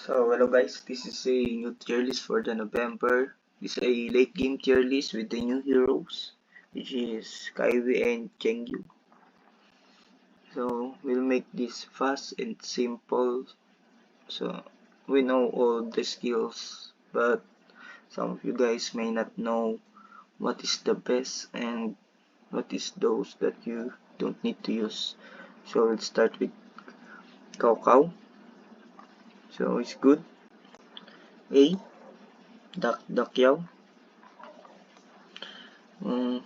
So hello guys, this is a new tier list for the November. This is a late game tier list with the new heroes, which is Kaiwi and Chengyu. So we'll make this fast and simple. So we know all the skills, but some of you guys may not know what is the best and what is those that you don't need to use. So let's start with Cao Cao. So it's good. A. Dak Yao. Um,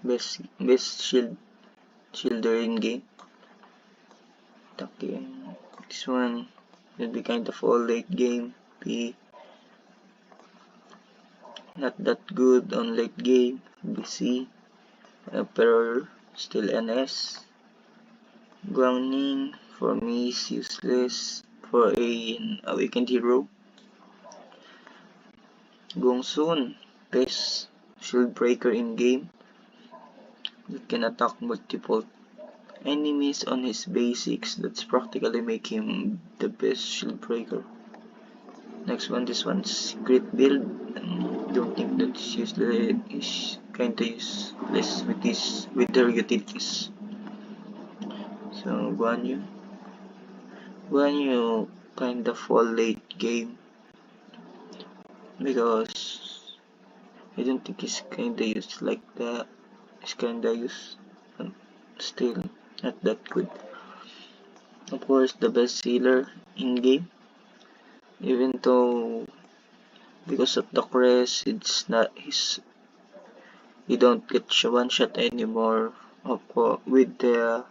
best shielder in game. Okay, this one will be kind of all late game. Be not that good on late game. BC Emperor still NS. Guangning for me is useless for an awakened hero. Gongsun best shield breaker in game. That can attack multiple enemies on his basics. That's practically make him the best shield breaker. Next one, this one's secret build. Don't think that's useless. Is kinda useless with their utilities. So Guan Yu kinda fall late game because I don't think he's kinda used like that. He's kinda used, still not that good. Of course, the best healer in game, even though because of the crest, it's not his. You don't get one shot anymore. With the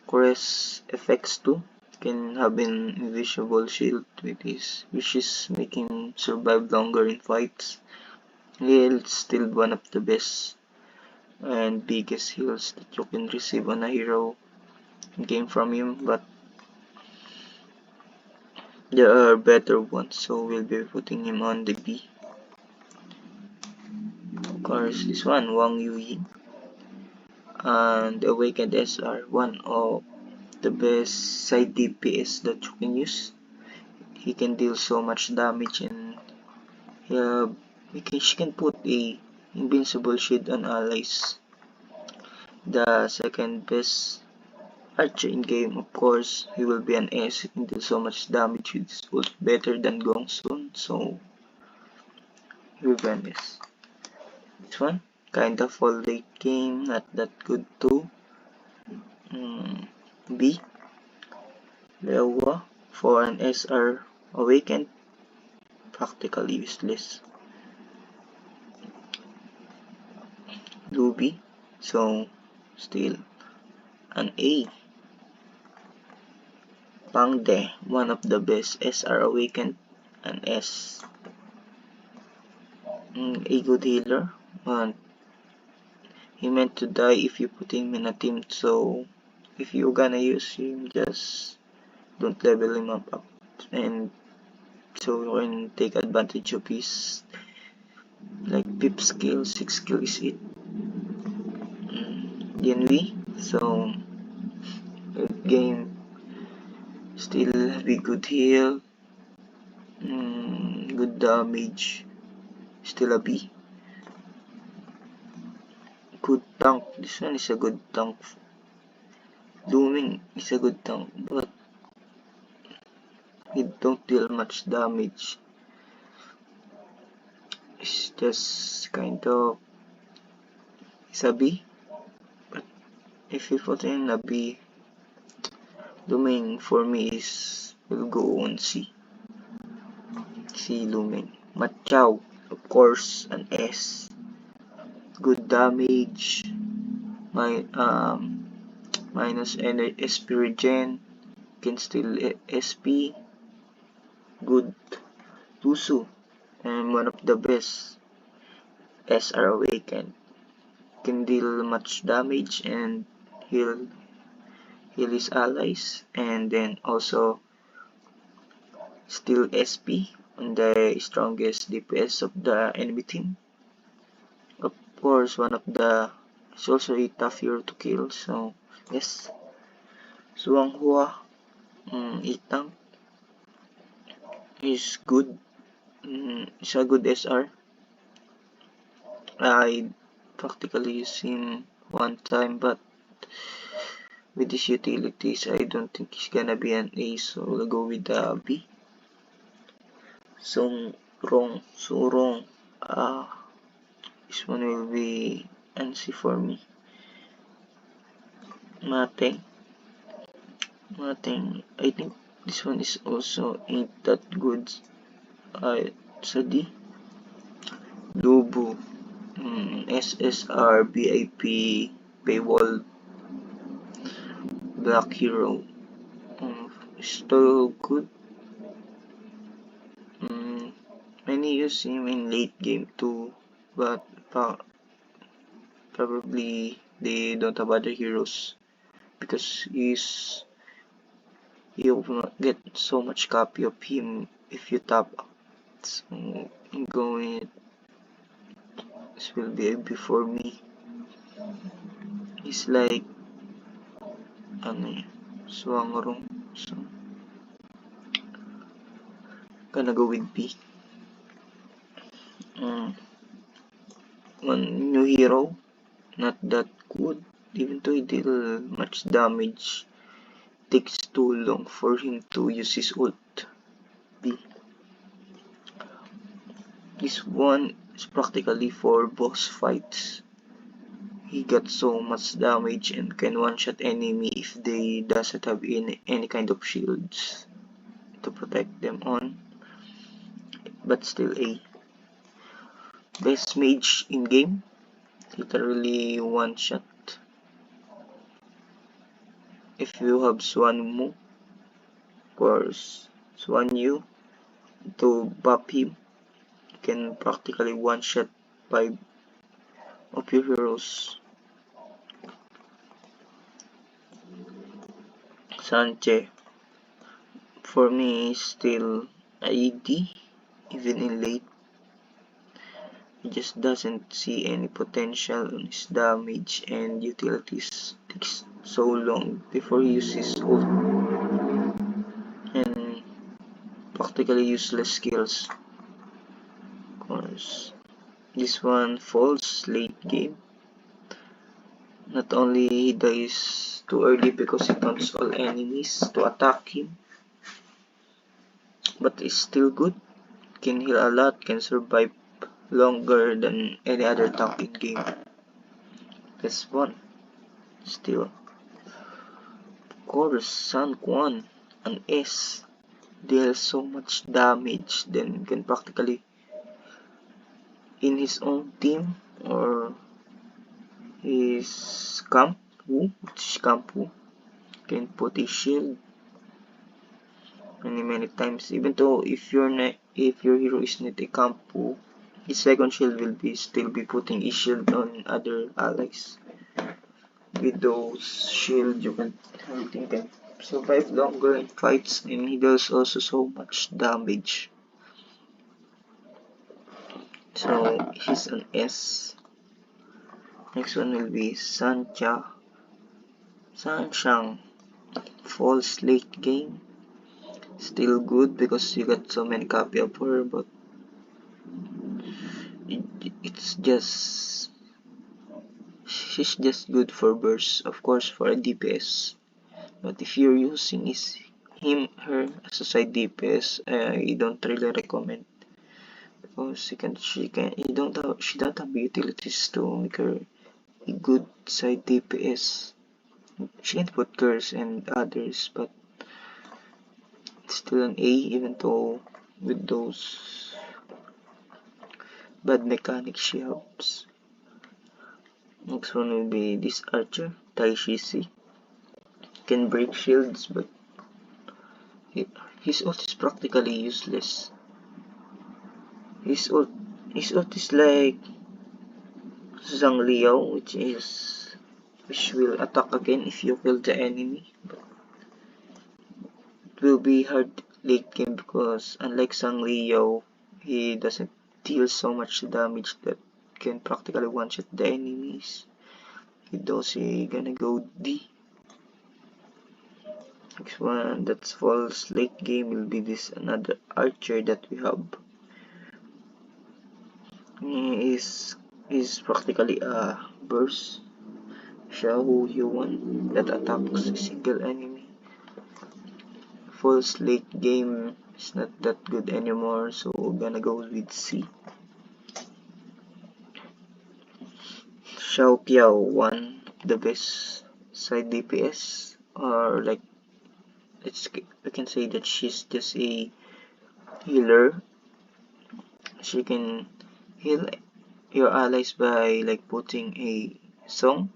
crest effects too, can have an invisible shield with his, which is making him survive longer in fights. He's still one of the best and biggest heals that you can receive on a hero game from him, but there are better ones, so we'll be putting him on the B. Of course, this one, Wang Yui, and Awakened SR, one of the best side DPS that you can use. He can deal so much damage, and she can put a invincible shield on allies. The second best archer in game, of course, he will be an S. He can deal so much damage with his ult, better than Gongsun, so he will be an S. This one, kind of a late game, not that good too. B. Lewa for an SR Awakened, practically useless. Luby, so still an A. Pangde, one of the best SR Awakened, an S. A good healer, but he meant to die if you put him in a team, so if you're gonna use him, just don't level him up, and so you can take advantage of his like 5 skill, 6 skill is it. Yanwi, so game still be good heal, good damage, still a B. Good tank, this one is a good tank. Looming is a good tank, but he don't deal much damage. It's just kind of, it's a B, but if you put in a B, Looming for me will go on C. C Looming. Machao, of course, an S. Good damage. Minus SP regen. Can still SP. Good. Tusu. And one of the best. SR Awakened. Can deal much damage and heal his allies. And then also still SP on the strongest DPS of the enemy team. Of course, one of the, it's also a tough hero to kill, so yes. Suanghua, 8 tank. is good. It's a good SR. I practically use him one time, but with his utilities, I don't think he's gonna be an A, so we'll go with the B. So wrong. This one will be an C for me. Mateng. I think this one is also ain't that good. It's a D. Lubu. SSR, BIP, Paywall, Black Hero. Still good. Many use him in late game too, but probably they don't have other heroes because you will not get so much copy of him if you top up. So I'm going. This will be a B for me. He's like Swangrong. So gonna go with B. One new hero, not that good. Even though he did much damage, takes too long for him to use his ult. B. This one is practically for boss fights. He got so much damage and can one-shot enemy if they doesn't have any kind of shields to protect them on. But still A. Best mage in game, literally one-shot. If you have Swanmu, of course, Swanyu to buff him, you can practically one-shot 5 of your heroes. Sanche, for me, is still AD, even in late. He just doesn't see any potential on his damage and utilities. Takes so long before he uses ult and practically useless skills. Of course, this one falls late game. Not only he dies too early because he taunts all enemies to attack him, but is still good. Can heal a lot, can survive longer than any other tank in game. This one, still. Of course, San Quan, an S, deals so much damage, then can practically in his own team or his camp, can put his shield many times. Even though if your hero is not a Kampu, his second shield will still be putting his shield on other allies. With those shield, everything can survive longer in fights, and he does also so much damage. So he's an S. Next one will be Sanshang. Falls late game. Still good because you got so many copy of her, but she's just good for bursts, of course, for a DPS. But if you're using her as a side DPS, I don't really recommend because she don't have utilities to make her a good side DPS. She can put curse and others, but it's still an A, even though with those bad mechanics she helps. Next one will be this archer, Taishisi. Can break shields, but his ult is practically useless. His ult is like Zhang Liao, which will attack again if you kill the enemy. But it will be hard late game because unlike Zhang Liao, he doesn't deal so much damage that can practically one-shot the enemies. With those, he gonna go D. Next one that's false late game will be this another archer that we have. He is practically a burst Xiao Yuan that attacks a single enemy. False late game is not that good anymore, so we're gonna go with C. Xiao Piao, one of the best side DPS, or like we can say that she's just a healer. She can heal your allies by like putting a song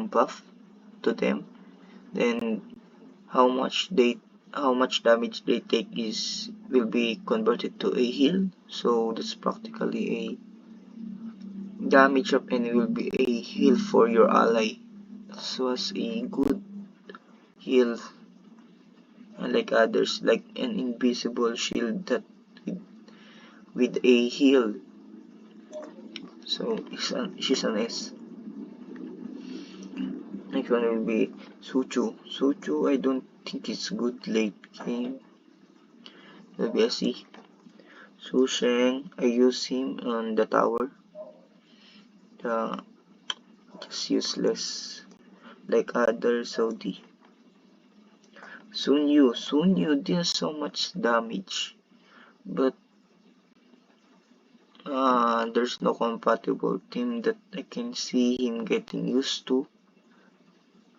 buff to them. Then how much damage they take will be converted to a heal. So that's practically a damage up and it will be a heal for your ally. This was a good heal, unlike others like an invisible shield that with a heal. So she's an S. Next one will be Suchu. Suchu I don't think it's good late game. Will be a C. Su Sheng, I use him on the tower. Just useless like other Saudi. Sun Yu deals so much damage, but there's no compatible team that I can see him getting used to,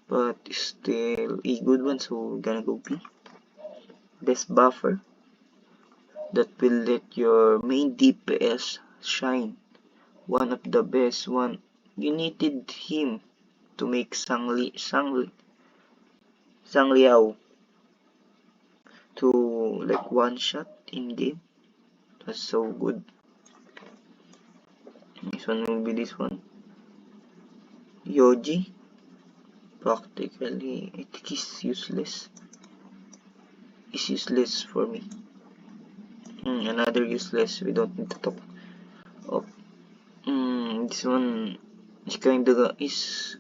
but still a good one, so we're gonna go B. Best buffer that will let your main DPS shine. One of the best one. You needed him to make Sang Liao to like one shot in game. That's so good. This one will be this one. Yoji. Practically, I think he's useless. He's useless for me. Another useless. We don't need to talk. Oh, this one is kinda is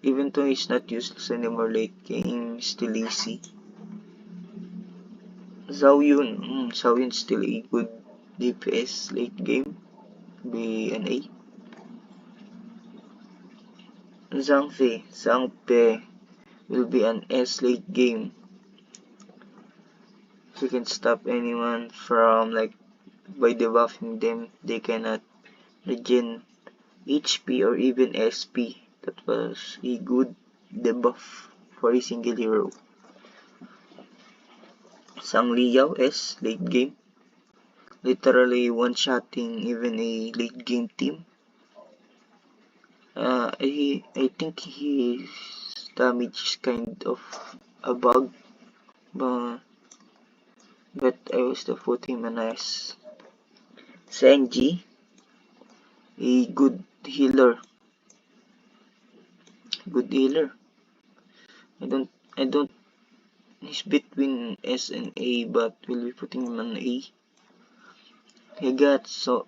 even though he's not useless anymore late game, still easy. Zhao Yun still a good DPS late game. Be an A. Zhang Pe will be an S late game. He can stop anyone from like by debuffing them. They cannot regen HP or even SP. That was a good debuff for a single hero. Sang Liao S late game. Literally one-shotting even a late game team. I think his damage is kind of a bug, but I will still put him an S. Senji, a good healer. I don't. He's between S and A, but we'll be putting him on A. He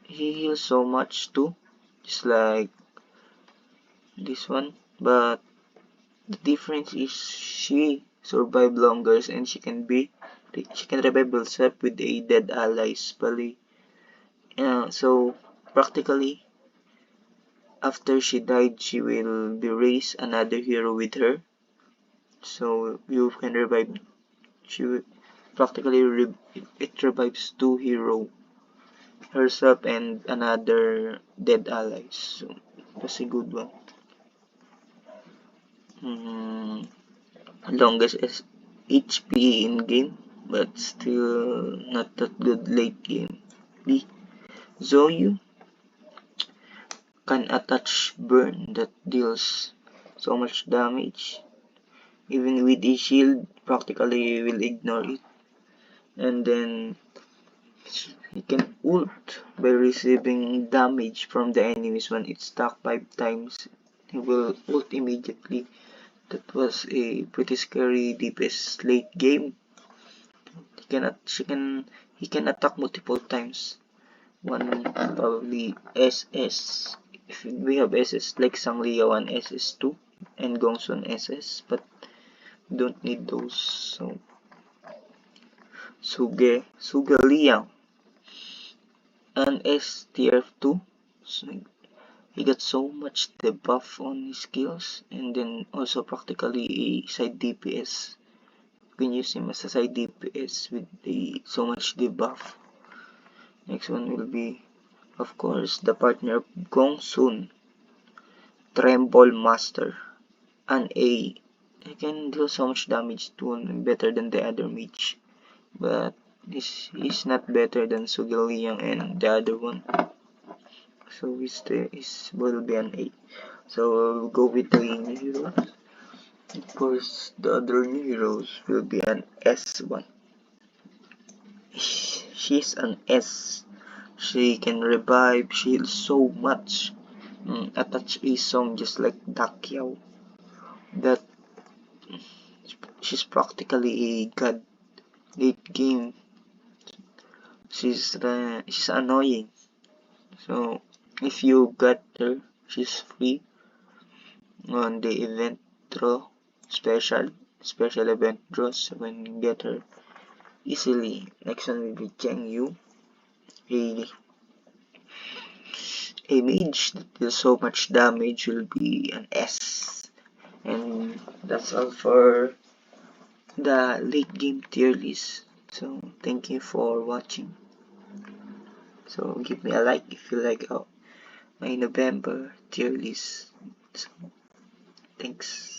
heals so much too, just like this one, but the difference is she survive longer and she can revive herself with a dead allies. So practically after she died, she will be raised another hero with her. So you can revive. It revives two hero, herself and another dead allies. So that's a good one. Longest is HP in game, but still not that good late game. B. Zoyu can attach burn that deals so much damage. Even with a shield, practically will ignore it. And then he can ult by receiving damage from the enemies when it's stuck 5 times. He will ult immediately. That was a pretty scary DPS late game. He can attack multiple times. One probably SS. If we have SS like Sang Liao SS2 and Gongsun SS, but don't need those. So Suge Liang, an S tier 2. So he got so much debuff on his skills, and then also practically a side DPS. You can use him as a side DPS with so much debuff. Next one will be, of course, the partner of Gong Sun, Tremble Master, an A. He can deal so much damage to him, better than the other mage, but this is not better than Suge Liang and the other one. So his will be an A. So we'll go with the new heroes. Of course, the other new heroes will be an S1. She's an S. She can revive, shield so much. Attach a song just like Dakyao. That she's practically a god. Late game, she's annoying. So if you got her, she's free on the event draw, special event draws when you get her easily. Next one will be Jiang Yu, a mage that deals so much damage, will be an S. And that's all for the late game tier list. So thank you for watching. So give me a like if you like my November tier list. So thanks.